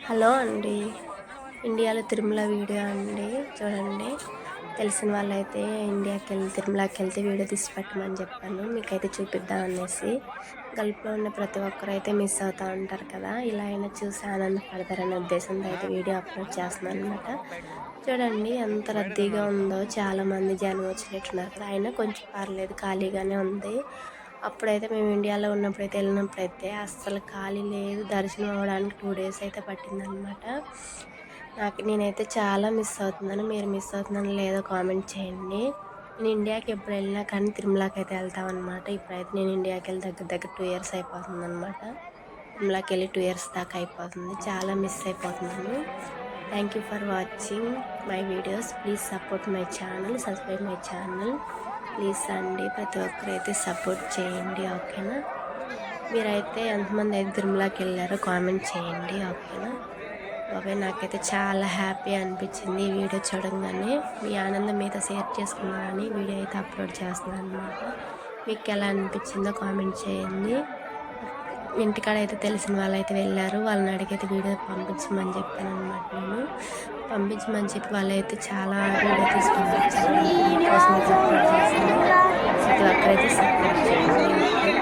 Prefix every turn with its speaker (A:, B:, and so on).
A: Hello అండి. ఇండియాలో Tirumala video అండి. చూడండి, తెలిసిన వాళ్ళైతే తిరుమలకెళ్తే వీడియో తీసి పెట్టమని చెప్పాను. మీకైతే చూపిద్దాం అనేసి. గల్ఫ్లో ఉన్న ప్రతి ఒక్కరైతే మిస్ అవుతూ ఉంటారు కదా, ఇలా అయినా చూసి ఆనందపడతారనే ఉద్దేశంతో అయితే వీడియో అప్లోడ్ చేస్తున్నాను అనమాట. చూడండి ఎంత రద్దీగా ఉందో, చాలామంది జనం వచ్చినట్టున్నారు కదా, అయినా కొంచెం పర్లేదు, ఖాళీగానే ఉంది. అప్పుడైతే మేము ఇండియాలో వెళ్ళినప్పుడైతే అస్సలు ఖాళీ లేదు. దర్శనం అవ్వడానికి 2 డేస్ అయితే పట్టిందనమాట. నేనైతే చాలా మిస్ అవుతున్నాను. మీరు మిస్ అవుతున్నానో లేదో కామెంట్ చేయండి. నేను ఇండియాకి ఎప్పుడు వెళ్ళినా కానీ తిరుమలకి అయితే వెళ్తామన్నమాట. ఇప్పుడైతే నేను ఇండియాకి వెళ్ళి దగ్గర దగ్గర 2 ఇయర్స్ అయిపోతుందన్నమాట. తిరుమలకి వెళ్ళి 2 ఇయర్స్ దాకా అయిపోతుంది. చాలా మిస్ అయిపోతున్నాను. Thank you for watching my videos. Please support my channel, subscribe my channel please అండి. ప్రతి ఒక్కరైతే సపోర్ట్ చేయండి, ఓకేనా. మీరైతే ఎంతమంది అయితే తిరుమలకి వెళ్ళారో కామెంట్ చేయండి, ఓకేనా. బాబాయ్, నాకైతే చాలా హ్యాపీ అనిపించింది ఈ వీడియో చూడంగానే. మీ ఆనందం మీతో షేర్ చేసుకున్నానని వీడియో అయితే అప్లోడ్ చేస్తున్నాను అనమాట. మీకు ఎలా అనిపించిందో కామెంట్ చేయండి. ఇంటికాడ అయితే తెలిసిన వాళ్ళైతే వెళ్ళారు, వాళ్ళని అడిగైతే వీడియో పంపించమని చెప్పాను అనమాట. నేను పంపించమని చెప్పి వాళ్ళైతే చాలా వీడియో తీసి పంపించారు. మీకోసం అయితే అప్లోడ్ చేశాను. ప్రతి ఒక్కరైతే సపోర్ట్ చేయండి.